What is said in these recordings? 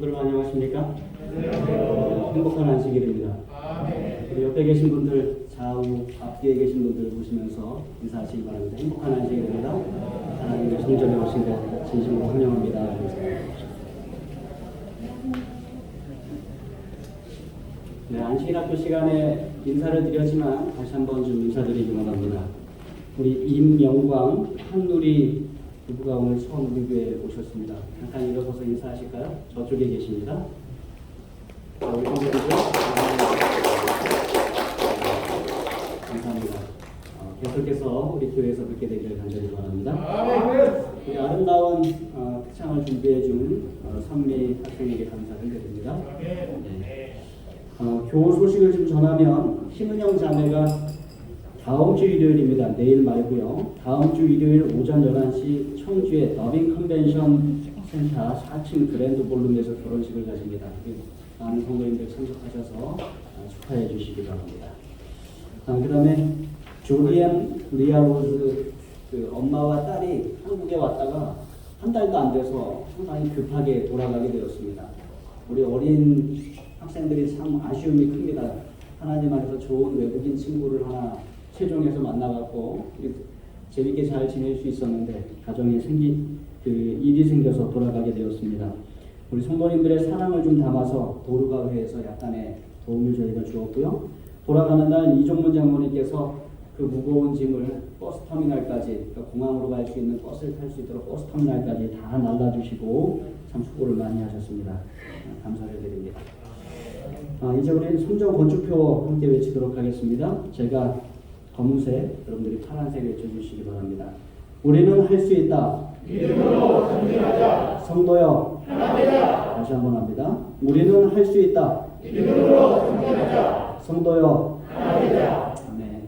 여러분 안녕하십니까? 행복한 안식일입니다. 우리 옆에 계신 분들, 좌우, 앞뒤에 계신 분들 보시면서 인사하시기 바랍니다. 행복한 안식일입니다. 하나님의 성전에 오신 것 진심으로 환영합니다. 네, 안식일학교 시간에 인사를 드렸지만 다시 한번 좀 인사드리기 원합니다. 우리 임영광, 한누리 부부가 오늘 처음 우리 교회에 오셨습니다. 잠깐 일어서서 인사하실까요? 저쪽에 계십니다. 우리 성도님들 감사합니다. 계속해서 우리 교회에서 뵙게 되기를 간절히 바랍니다. 우리 아름다운 특창을 준비해준 선미 학생에게 감사를 드립니다. 네. 교우 소식을 좀 전하면 심은영 자매가 다음 주 일요일입니다. 내일 말고요. 다음 주 일요일 오전 11시 청주의 더빙 컨벤션 센터 4층 그랜드 볼룸에서 결혼식을 가집니다. 많은 성도님들 참석하셔서 축하해 주시기 바랍니다. 그 다음에 조리엠 리아로즈 엄마와 딸이 한국에 왔다가 한 달도 안 돼서 상당히 급하게 돌아가게 되었습니다. 우리 어린 학생들이 참 아쉬움이 큽니다. 하나님 안에서 좋은 외국인 친구를 하나 최종에서 만나갖고 재밌게 잘 지낼 수 있었는데 가정에 일이 생겨서 돌아가게 되었습니다. 우리 성도님들의 사랑을 좀 담아서 도르가회에서 약간의 도움을 저희가 주었고요. 돌아가는 날 이종문 장모님께서 그 무거운 짐을 버스터미널까지, 그러니까 공항으로 갈 수 있는 버스를 탈 수 있도록 버스터미널까지 다 날라주시고 참 수고를 많이 하셨습니다. 감사를 드립니다. 이제 우리 성전 건축표 함께 외치도록 하겠습니다. 제가 검은색, 여러분들이 파란색 외쳐주시기 바랍니다. 우리는 할 수 있다. 믿음으로 전진하자. 성도여. 하나되자. 다시 한번 합니다. 우리는 할 수 있다. 믿음으로 전진하자. 성도여. 하나되자. 네.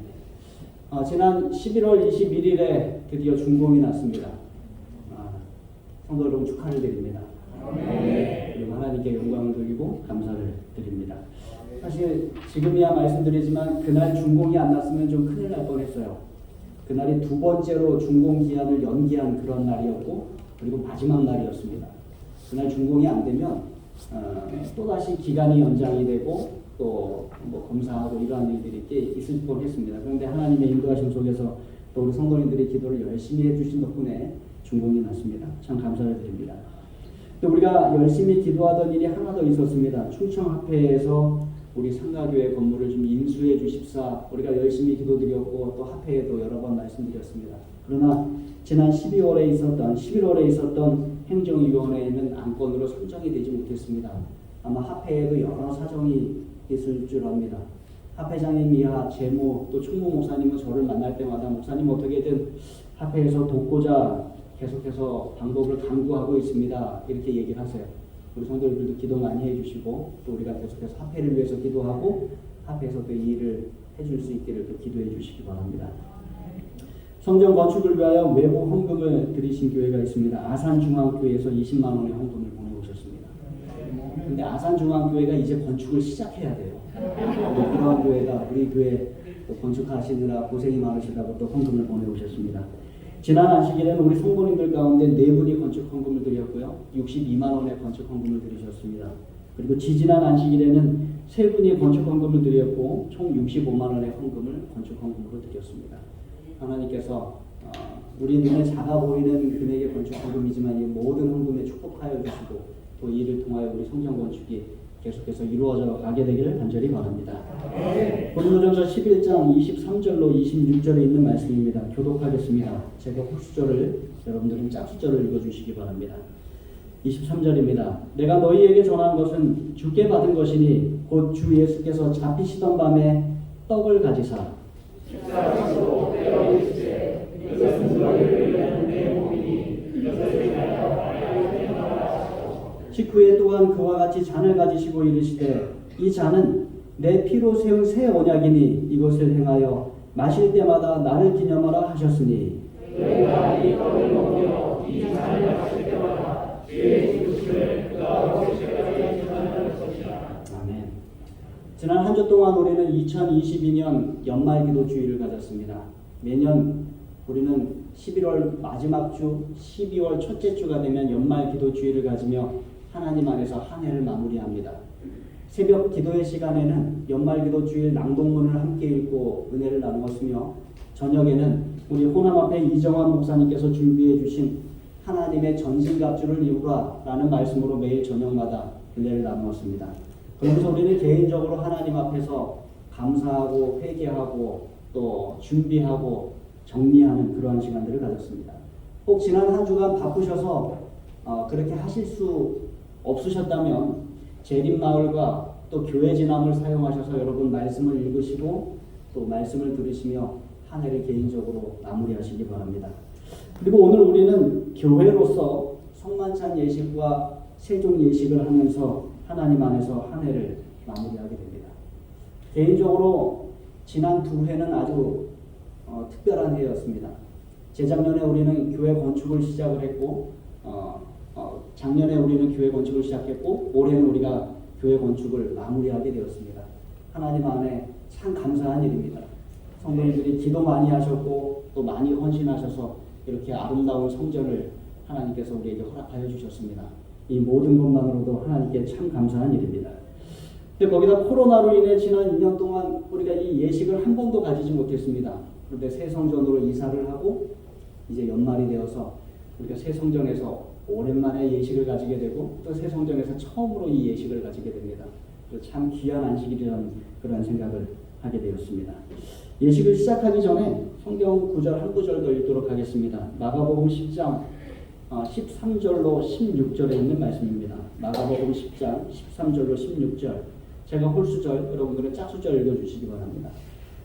지난 11월 21일에 드디어 준공이 났습니다. 성도 여러분 축하를 드립니다. 그리고 하나님께 영광을 돌리고 감사를 드립니다. 사실 지금이야 말씀드리지만 그날 준공이 안 났으면 좀 큰일 날 뻔했어요. 그날이 두 번째로 준공 기한을 연기한 그런 날이었고 그리고 마지막 날이었습니다. 그날 준공이 안 되면 또다시 기간이 연장이 되고 또 뭐 검사하고 이러한 일들이 있을 뻔했습니다. 그런데 하나님의 인도하심 속에서 또 우리 성도님들이 기도를 열심히 해주신 덕분에 준공이 났습니다. 참 감사를 드립니다. 또 우리가 열심히 기도하던 일이 하나 더 있었습니다. 충청합회에서 우리 상가교회 건물을 좀 인수해 주십사 우리가 열심히 기도드렸고 또 합회에도 여러 번 말씀드렸습니다. 그러나 지난 11월에 있었던 행정위원회에는 안건으로 선정이 되지 못했습니다. 아마 합회에도 여러 사정이 있을 줄 압니다. 합회장님 이하 재무 또 총무 목사님은 저를 만날 때마다 목사님 어떻게든 합회에서 돕고자 계속해서 방법을 강구하고 있습니다. 이렇게 얘기를 하세요. 우리 성도들도 기도 많이 해주시고 또 우리가 계속해서 합회를 위해서 기도하고 합회에서 그 일을 해줄 수 있기를 또 기도해 주시기 바랍니다. 성전 건축을 위하여 외부 헌금을 드리신 교회가 있습니다. 아산중앙교회에서 20만 원의 헌금을 보내오셨습니다. 그런데 아산중앙교회가 이제 건축을 시작해야 돼요. 그런 교회가 우리 교회 건축하시느라 고생이 많으시다고 또 헌금을 보내오셨습니다. 지난 안식일에는 우리 성도님들 가운데 4분이 건축 헌금을 드렸고요. 62만 원의 건축 헌금을 드리셨습니다. 그리고 지지난 안식일에는 3분이 건축 헌금을 드렸고 총 65만 원의 헌금을 건축 헌금으로 드렸습니다. 하나님께서 우리 눈에 작아 보이는 금액의 건축 헌금이지만 이 모든 헌금에 축복하여 주시고 또 이를 통하여 우리 성전 건축이 계속해서 이루어져 가게 되기를 간절히 바랍니다. 고린도전서 11장 23절로 26절에 있는 말씀입니다. 교독하겠습니다. 제가 홀수절을 여러분들은 짝수절을 읽어주시기 바랍니다. 23절입니다. 내가 너희에게 전한 것은 주께 받은 것이니 곧 주 예수께서 잡히시던 밤에 떡을 가지사 식사하시고 떼어 이르시되 이것은 너희를 위한 내 몸이니 이것을 위하여 나의 생명하라 하시고 식후에 또한 그와 같이 잔을 가지시고 이르시되 이 잔은 내 피로 세운 새 언약이니 이것을 행하여 마실 때마다 나를 기념하라 하셨으니 너희가 이 떡을 먹으며 이 잔을 마실 때마다 주의 죽으심을 그가 오실 때까지 전하는 것이라. 아멘. 지난 한 주 동안 우리는 2022년 연말기도 주일을 가졌습니다. 매년 우리는 11월 마지막 주, 12월 첫째 주가 되면 연말기도 주일을 가지며 하나님 안에서 한 해를 마무리합니다. 새벽 기도의 시간에는 연말기도 주일 낭독문을 함께 읽고 은혜를 나누었으며 저녁에는 우리 호남 앞에 이정환 목사님께서 준비해 주신 하나님의 전신갑주를 이루라 라는 말씀으로 매일 저녁마다 은혜를 나누었습니다. 그러면서 우리는 개인적으로 하나님 앞에서 감사하고 회개하고 또 준비하고 정리하는 그러한 시간들을 가졌습니다. 혹 지난 한 주간 바쁘셔서 그렇게 하실 수 없으셨다면 재림마을과 또 교회 진함을 사용하셔서 여러분 말씀을 읽으시고 또 말씀을 들으시며 한 해를 개인적으로 마무리하시기 바랍니다. 그리고 오늘 우리는 교회로서 성만찬 예식과 세종 예식을 하면서 하나님 안에서 한 해를 마무리하게 됩니다. 개인적으로 지난 두 해는 아주 특별한 해였습니다. 재작년에 우리는 교회 건축을 시작을 했고 작년에 우리는 교회 건축을 시작했고 올해는 우리가 교회 건축을 마무리하게 되었습니다. 하나님 안에 참 감사한 일입니다. 성도님들이 기도 많이 하셨고 또 많이 헌신하셔서 이렇게 아름다운 성전을 하나님께서 우리에게 허락하여 주셨습니다. 이 모든 것만으로도 하나님께 참 감사한 일입니다. 근데 거기다 코로나로 인해 지난 2년 동안 우리가 이 예식을 한 번도 가지지 못했습니다. 그런데 새 성전으로 이사를 하고 이제 연말이 되어서 우리가 새 성전에서 오랜만에 예식을 가지게 되고 또 새 성전에서 처음으로 이 예식을 가지게 됩니다. 그래서 참 귀한 안식이라는 그런 생각을 하게 되었습니다. 예식을 시작하기 전에 성경 구절 한 구절 더 읽도록 하겠습니다. 마가복음 10장 13절로 16절에 있는 말씀입니다. 마가복음 10장 13절로 16절. 제가 홀수절, 여러분들은 짝수절 읽어주시기 바랍니다.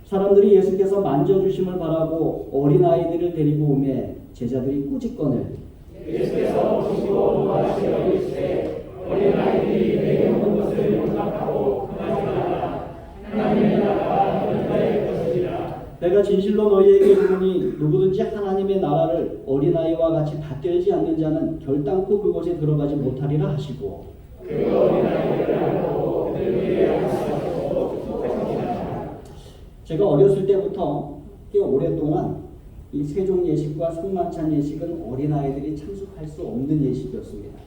사람들이 예수께서 만져주심을 바라고 어린아이들을 데리고 오매 제자들이 꾸짖거늘 예수께서 오시고 노하시어 이르시되 어린아이들이 내게 오는 것을 용납하고 그만하라. 하나님의 나라가 어린아이의 것이라. 내가 진실로 너희에게 이르노니 누구든지 하나님의 나라를 어린아이와 같이 받들지 않는 자는 결단코 그곳에 들어가지 못하리라 하시고 그 어린아이들을 알고 그들 위에 하시고 축복하시니라. 제가 어렸을 때부터 꽤 오랫동안 이 세종 예식과 성만찬 예식은 어린아이들이 참석할 수 없는 예식이었습니다.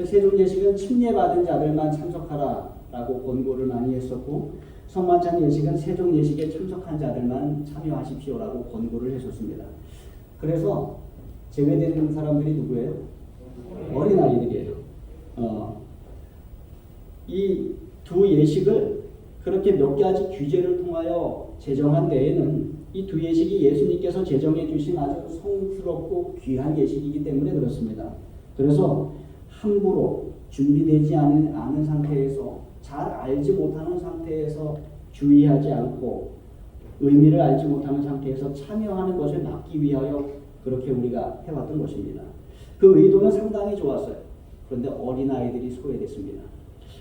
세종 예식은 침례받은 자들만 참석하라라고 권고를 많이 했었고 성만찬 예식은 세종 예식에 참석한 자들만 참여하십시오라고 권고를 했었습니다. 그래서 제외되는 사람들이 누구예요? 어린아이들이에요. 이 두 예식을 그렇게 몇 가지 규제를 통하여 제정한 데에는 이 두 예식이 예수님께서 제정해 주신 아주 성스럽고 귀한 예식이기 때문에 그렇습니다. 그래서 함부로 준비되지 않은 상태에서 잘 알지 못하는 상태에서 주의하지 않고 의미를 알지 못하는 상태에서 참여하는 것을 막기 위하여 그렇게 우리가 해왔던 것입니다. 그 의도는 상당히 좋았어요. 그런데 어린아이들이 소외됐습니다.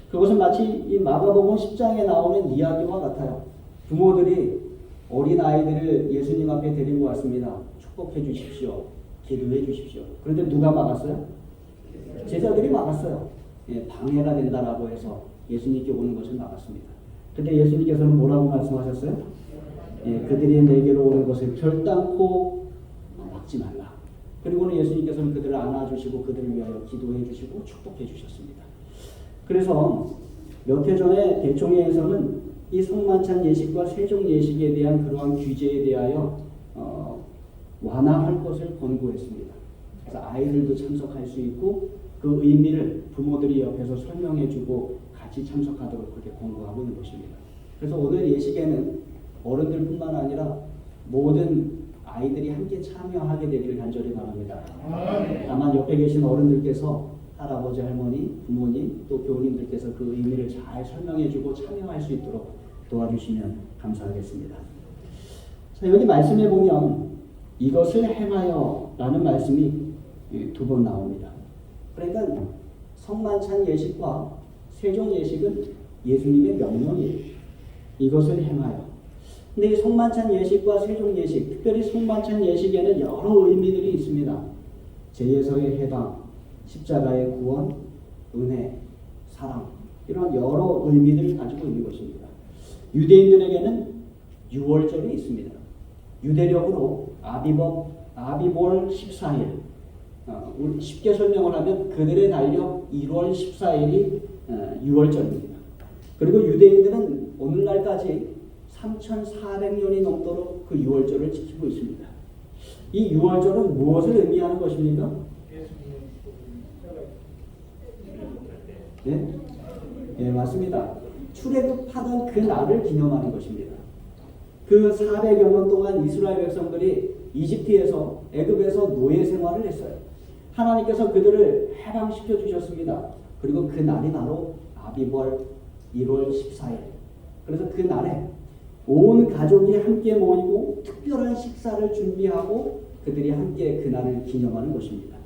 그것은 마치 이 마가복음 10장에 나오는 이야기와 같아요. 부모들이 어린아이들을 예수님 앞에 데리고 왔습니다. 축복해 주십시오. 기도해 주십시오. 그런데 누가 막았어요? 제자들이 막았어요. 방해가 된다라고 해서 예수님께 오는 것을 막았습니다. 근데 예수님께서는 뭐라고 말씀하셨어요? 그들이 내게로 오는 것을 결단코 막지 말라. 그리고는 예수님께서는 그들을 안아주시고 그들을 위하여 기도해 주시고 축복해 주셨습니다. 그래서 몇 해 전에 대총회에서는 이 성만찬 예식과 세종 예식에 대한 그러한 규제에 대하여 완화할 것을 권고했습니다. 그래서 아이들도 참석할 수 있고 그 의미를 부모들이 옆에서 설명해주고 같이 참석하도록 그렇게 권고하고 있는 것입니다. 그래서 오늘 예식에는 어른들뿐만 아니라 모든 아이들이 함께 참여하게 되기를 간절히 바랍니다. 다만 옆에 계신 어른들께서 할아버지, 할머니, 부모님, 또 교우님들께서 그 의미를 잘 설명해주고 참여할 수 있도록 도와주시면 감사하겠습니다. 자, 여기 말씀해 보면 이것을 행하여 라는 말씀이 두 번 나옵니다. 그러니까 성만찬 예식과 세종 예식은 예수님의 명령이에요. 이것을 행하여. 근데 이 성만찬 예식과 세종 예식, 특별히 성만찬 예식에는 여러 의미들이 있습니다. 죄에서의 해방, 십자가의 구원, 은혜, 사랑, 이런 여러 의미들을 가지고 있는 것입니다. 유대인들에게는 유월절이 있습니다. 유대력으로 아비볼 14일, 쉽게 설명을 하면 그들의 달력 1월 14일이 6월절입니다. 그리고 유대인들은 오늘날까지 3,400년이 넘도록 그 6월절을 지키고 있습니다. 이 6월절은 무엇을 의미하는 것입니까? 네? 네, 맞습니다. 출애굽하던 그 날을 기념하는 것입니다. 그 400여 년 동안 이스라엘 백성들이 이집트에서 애굽에서 노예 생활을 했어요. 하나님께서 그들을 해방시켜 주셨습니다. 그리고 그 날이 바로 아비벌 1월 14일. 그래서 그 날에 온 가족이 함께 모이고 특별한 식사를 준비하고 그들이 함께 그 날을 기념하는 것입니다.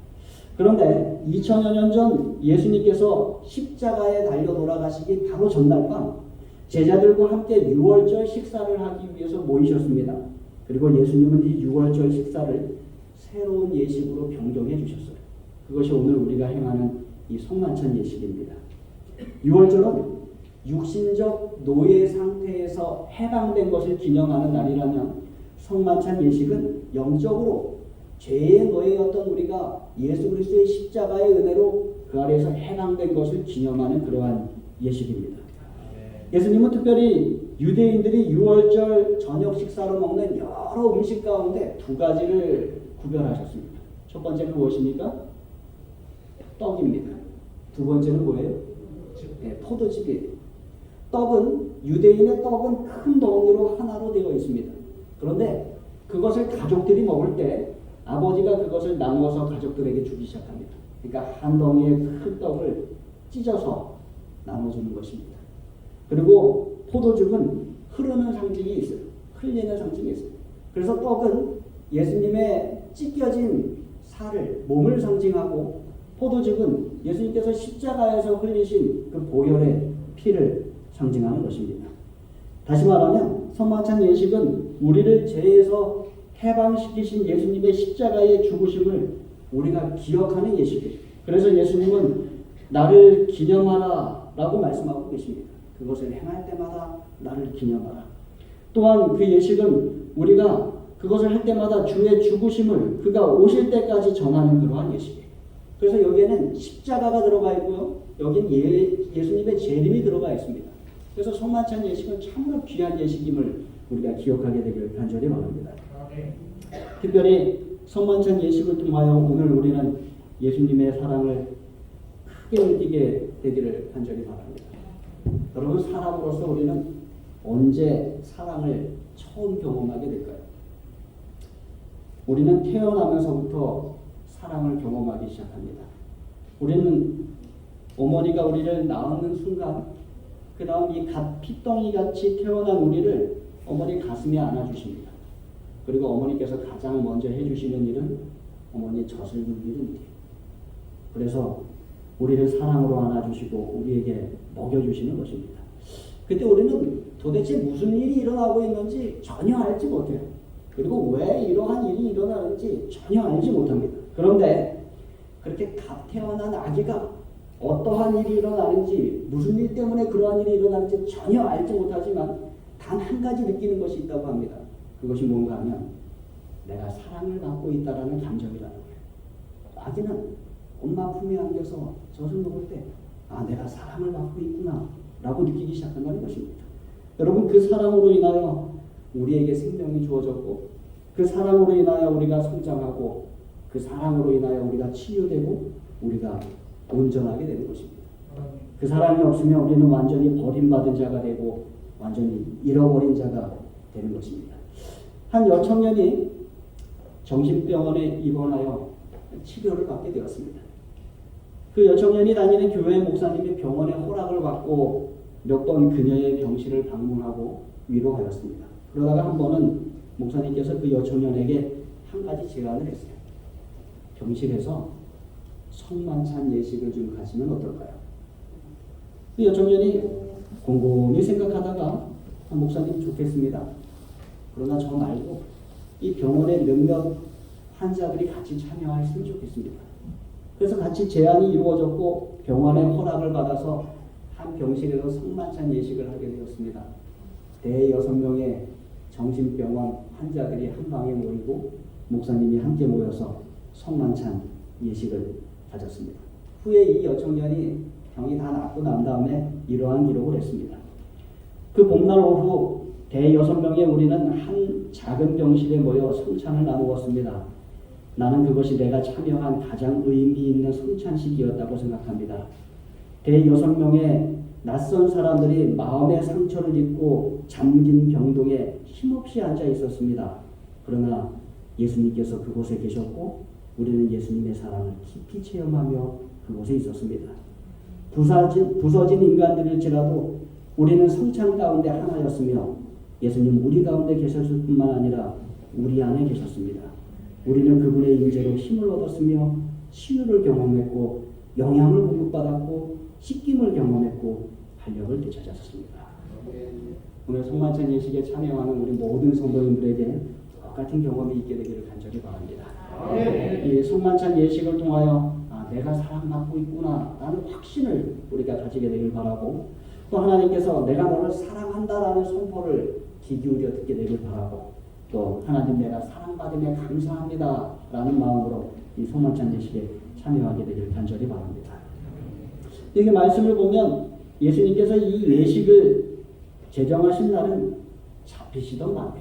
그런데 2000여 년 전 예수님께서 십자가에 달려 돌아가시기 바로 전날 밤 제자들과 함께 6월절 식사를 하기 위해서 모이셨습니다. 그리고 예수님은 이 6월절 식사를 새로운 예식으로 변경해 주셨어요. 그것이 오늘 우리가 행하는 이 성만찬 예식입니다. 6월절은 육신적 노예 상태에서 해방된 것을 기념하는 날이라면 성만찬 예식은 영적으로 죄의 노예였던 우리가 예수 그리스도의 십자가의 은혜로 그 아래에서 해방된 것을 기념하는 그러한 예식입니다. 예수님은 특별히 유대인들이 6월절 저녁 식사로 먹는 여러 음식 가운데 두 가지를 구별하셨습니다. 첫 번째는 무엇입니까? 떡입니다. 두 번째는 뭐예요? 네, 포도즙이에요. 유대인의 떡은 큰 덩이로 하나로 되어 있습니다. 그런데 그것을 가족들이 먹을 때 아버지가 그것을 나누어서 가족들에게 주기 시작합니다. 그러니까 한 덩이의 큰 떡을 찢어서 나눠주는 것입니다. 그리고 포도즙은 흐르는 상징이 있어요. 흘리는 상징이 있어요. 그래서 떡은 예수님의 찢겨진 살을, 몸을 상징하고 포도즙은 예수님께서 십자가에서 흘리신 그 보혈의 피를 상징하는 것입니다. 다시 말하면 성만찬 예식은 우리를 죄에서 해방시키신 예수님의 십자가의 죽으심을 우리가 기억하는 예식이에요. 그래서 예수님은 나를 기념하라 라고 말씀하고 계십니다. 그것을 행할 때마다 나를 기념하라. 또한 그 예식은 우리가 그것을 할 때마다 주의 죽으심을 그가 오실 때까지 전하는 그러한 예식이에요. 그래서 여기에는 십자가가 들어가 있고요. 여긴 예수님의 재림이 들어가 있습니다. 그래서 성만찬 예식은 참으로 귀한 예식임을 우리가 기억하게 되기를 간절히 바랍니다. 특별히 성만찬 예식을 통하여 오늘 우리는 예수님의 사랑을 크게 느끼게 되기를 간절히 바랍니다. 여러분, 사람으로서 우리는 언제 사랑을 처음 경험하게 될까요? 우리는 태어나면서부터 사랑을 경험하기 시작합니다. 우리는 어머니가 우리를 낳는 순간, 그 다음 이 핏덩이 같이 태어난 우리를 어머니 가슴에 안아주십니다. 그리고 어머니께서 가장 먼저 해주시는 일은 어머니의 젖을 눕히는 일이에요. 그래서 우리를 사랑으로 안아주시고 우리에게 먹여주시는 것입니다. 그때 우리는 도대체 무슨 일이 일어나고 있는지 전혀 알지 못해요. 그리고 왜 이러한 일이 일어나는지 전혀 알지 못합니다. 그런데 그렇게 갓 태어난 아기가 어떠한 일이 일어나는지, 무슨 일 때문에 그러한 일이 일어나는지 전혀 알지 못하지만 단 한 가지 느끼는 것이 있다고 합니다. 그것이 뭔가 하면 내가 사랑을 받고 있다라는 감정이라는 거예요. 아기는 엄마 품에 안겨서 젖을 먹을 때 내가 사랑을 받고 있구나 라고 느끼기 시작한다는 것입니다. 여러분, 그 사랑으로 인하여 우리에게 생명이 주어졌고, 그 사랑으로 인하여 우리가 성장하고, 그 사랑으로 인하여 우리가 치유되고 우리가 온전하게 되는 것입니다. 그 사랑이 없으면 우리는 완전히 버림받은 자가 되고 완전히 잃어버린 자가 되는 것입니다. 한 여청년이 정신병원에 입원하여 치료를 받게 되었습니다. 그 여청년이 다니는 교회 목사님이 병원의 허락을 받고 몇 번 그녀의 병실을 방문하고 위로하였습니다. 그러다가 한 번은 목사님께서 그 여청년에게 한 가지 제안을 했어요. 병실에서 성만찬 예식을 좀 가지면 어떨까요? 그 여청년이 곰곰이 생각하다가 목사님 좋겠습니다. 그러나 저 말고 이 병원의 몇몇 환자들이 같이 참여했으면 좋겠습니다. 그래서 같이 제안이 이루어졌고 병원의 허락을 받아서 한 병실에서 성만찬 예식을 하게 되었습니다. 대 6명의 정신병원 환자들이 한 방에 모이고 목사님이 함께 모여서 성만찬 예식을 가졌습니다. 후에 이 여청년이 병이 다 낫고 난 다음에 이러한 기록을 했습니다. 그 봄날 오후 대6명의 우리는 한 작은 병실에 모여 성찬을 나누었습니다. 나는 그것이 내가 참여한 가장 의미 있는 성찬식이었다고 생각합니다. 대6명의 낯선 사람들이 마음의 상처를 입고 잠긴 병동에 힘없이 앉아 있었습니다. 그러나 예수님께서 그곳에 계셨고 우리는 예수님의 사랑을 깊이 체험하며 그곳에 있었습니다. 부서진 인간들일지라도 우리는 성찬 가운데 하나였으며 예수님 우리 가운데 계셨을 뿐만 아니라 우리 안에 계셨습니다. 우리는 그분의 임재로 힘을 얻었으며 치유를 경험했고 영향을 공급받았고 씻김을 경험했고 활력을 되찾았습니다. 오늘 성만찬 예식에 참여하는 우리 모든 성도님들에게 똑같은 경험이 있게 되기를 간절히 바랍니다. 이 성만찬 예식을 통하여 내가 사랑받고 있구나 라는 확신을 우리가 가지게 되길 바라고, 또 하나님께서 내가 너를 사랑한다라는 선포를 귀 기울여 듣게 되길 바라고, 또 하나님 내가 사랑받음에 감사합니다 라는 마음으로 이 성만찬 예식에 참여하게 되길 간절히 바랍니다. 여기 말씀을 보면 예수님께서 이 예식을 제정하신 날은 잡히시던 밤에,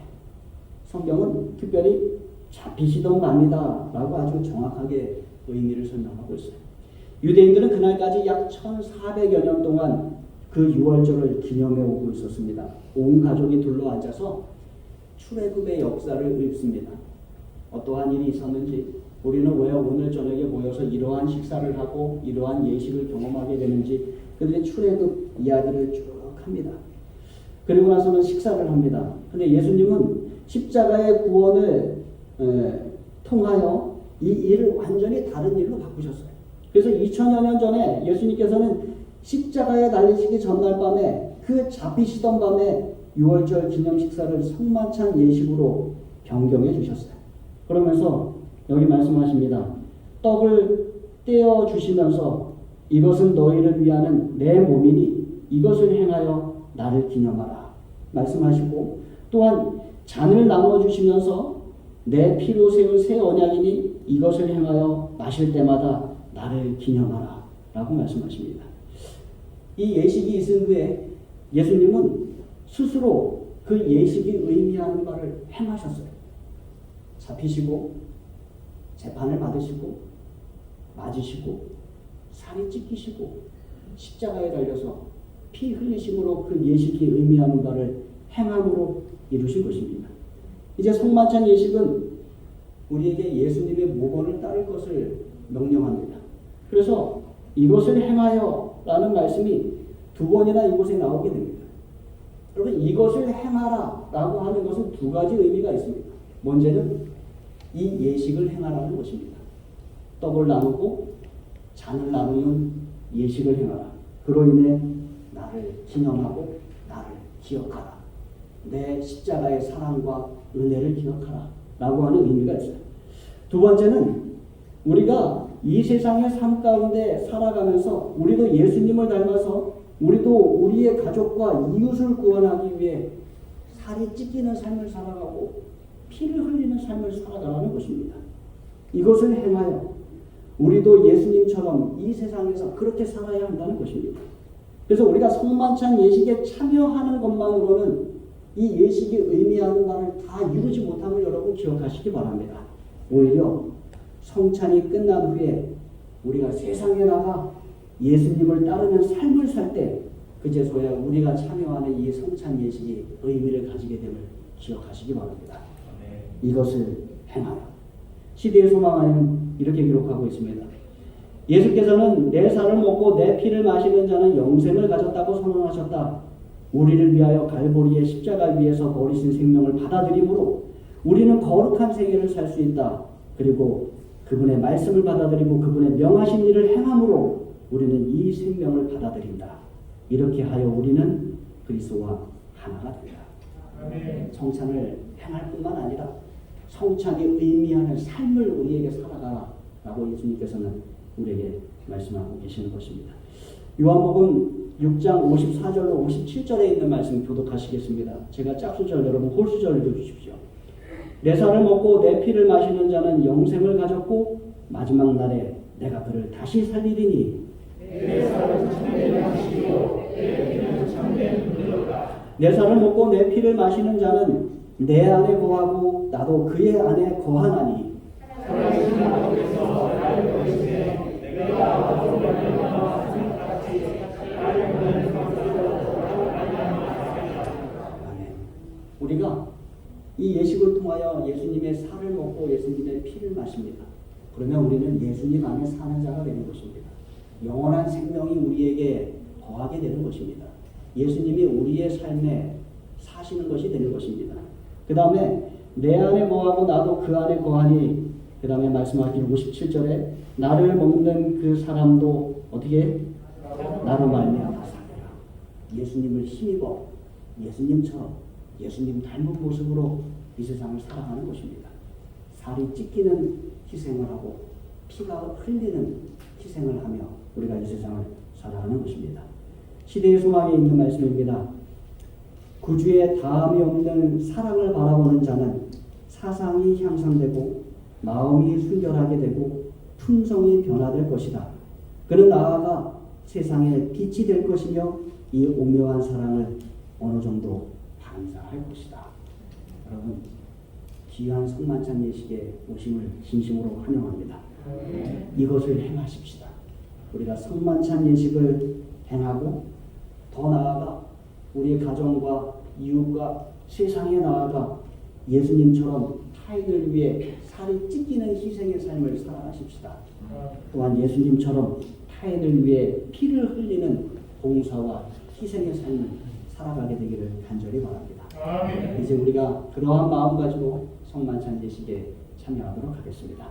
성경은 특별히 잡히시던 밤이다 라고 아주 정확하게 의미를 설명하고 있어요. 유대인들은 그날까지 약 1400여 년 동안 그 유월절을 기념해 오고 있었습니다. 온 가족이 둘러앉아서 출애굽의 역사를 읽습니다. 어떠한 일이 있었는지, 우리는 왜 오늘 저녁에 모여서 이러한 식사를 하고 이러한 예식을 경험하게 되는지 그들의 출애굽 이야기를 쭉 합니다. 그리고 나서는 식사를 합니다. 근데 예수님은 십자가의 구원을 통하여 이 일을 완전히 다른 일로 바꾸셨어요. 그래서 2000여 년 전에 예수님께서는 십자가에 달리시기 전날 밤에 그 잡히시던 밤에 유월절 기념 식사를 성만찬 예식으로 변경해 주셨어요. 그러면서 여기 말씀하십니다. 떡을 떼어 주시면서 이것은 너희를 위하는 내 몸이니 이것을 행하여 나를 기념하라 말씀하시고, 또한 잔을 나눠 주시면서 내 피로 세운 새 언약이니 이것을 행하여 마실 때마다 나를 기념하라 라고 말씀하십니다. 이 예식이 있은 후에 예수님은 스스로 그 예식이 의미하는 바를 행하셨어요. 잡히시고 재판을 받으시고 맞으시고 살이 찢기시고 십자가에 달려서 피 흘리심으로 그 예식이 의미하는 바를 행함으로 이루신 것입니다. 이제 성만찬 예식은 우리에게 예수님의 모범을 따를 것을 명령합니다. 그래서 이것을 행하여 라는 말씀이 두 번이나 이곳에 나오게 됩니다. 여러분, 이것을 행하라 라고 하는 것은 두 가지 의미가 있습니다. 먼저는 이 예식을 행하라는 것입니다. 떡을 나누고 잔을 나누는 예식을 행하라. 그로 인해 나를 기념하고 나를 기억하라. 내 십자가의 사랑과 은혜를 기억하라 라고 하는 의미가 있어요. 두 번째는 우리가 이 세상의 삶 가운데 살아가면서 우리도 예수님을 닮아서 우리도 우리의 가족과 이웃을 구원하기 위해 살이 찢기는 삶을 살아가고 피를 흘리는 삶을 살아가라는 것입니다. 이것을 행하여 우리도 예수님처럼 이 세상에서 그렇게 살아야 한다는 것입니다. 그래서 우리가 성만찬 예식에 참여하는 것만으로는 이 예식이 의미하는 바를 다 이루지 못함을 여러분 기억하시기 바랍니다. 오히려 성찬이 끝난 후에 우리가 세상에 나가 예수님을 따르는 삶을 살 때 그제서야 우리가 참여하는 이 성찬 예식이 의미를 가지게 됨을 기억하시기 바랍니다. 이것을 행하라. 시대의 소망 안에는 이렇게 기록하고 있습니다. 예수께서는 내 살을 먹고 내 피를 마시는 자는 영생을 가졌다고 선언하셨다. 우리를 위하여 갈보리의 십자가 위에서 버리신 생명을 받아들임으로 우리는 거룩한 생애를 살 수 있다. 그리고 그분의 말씀을 받아들이고 그분의 명하신 일을 행함으로 우리는 이 생명을 받아들인다. 이렇게 하여 우리는 그리스도와 하나가 된다. 성찬을 행할 뿐만 아니라 성찬이 의미하는 삶을 우리에게 살아가라고 예수님께서는 우리에게 말씀하고 계시는 것입니다. 요한복음 6장 54절로 57절에 있는 말씀 교독하시겠습니다. 제가 짝수절, 여러분 홀수절을 읽어주십시오. 내 살을 먹고 내 피를 마시는 자는 영생을 가졌고 마지막 날에 내가 그를 다시 살리리니 내 살은 참된 양식이요 내 피는 참된 은혜로다. 내 살을 먹고 내 피를 마시는 자는 내 안에 거하고 나도 그의 안에 거하나니 살아계신 아버지께서 나를 보시되 내가 아버지로 말미암아 사는 같이 나를 보는 감사로 아멘. 우리가 이 예식을 통하여 예수님의 살을 먹고 예수님의 피를 마십니다. 그러면 우리는 예수님 안에 사는 자가 되는 것입니다. 영원한 생명이 우리에게 거하게 되는 것입니다. 예수님이 우리의 삶에 사시는 것이 되는 것입니다. 그 다음에 내 안에 거하고 나도 그 안에 거하니, 그 다음에 말씀하신 57절에 나를 먹는 그 사람도 어떻게 나로 말미암아 살리라. 예수님을 힘입어 예수님처럼 예수님 닮은 모습으로 이 세상을 살아가는 것입니다. 살이 찢기는 희생을 하고 피가 흘리는 희생을 하며 우리가 이 세상을 살아가는 것입니다. 시대의 소망에 있는 말씀입니다. 구주의 다함이 없는 사랑을 바라보는 자는 사상이 향상되고 마음이 순결하게 되고 품성이 변화될 것이다. 그는 나아가 세상에 빛이 될 것이며 이 오묘한 사랑을 어느 정도 감사할 것이다. 여러분, 귀한 성만찬 예식에 오심을 진심으로 환영합니다. 이것을 행하십시다. 우리가 성만찬 예식을 행하고 더 나아가 우리 가정과 이웃과 세상에 나아가 예수님처럼 타인을 위해 살이 찢기는 희생의 삶을 살아가십시다. 또한 예수님처럼 타인을 위해 피를 흘리는 봉사와 희생의 삶을 살아가게 되기를 간절히 바랍니다. 아멘. 이제 우리가 그러한 마음 가지고 성만찬 예식에 참여하도록 하겠습니다.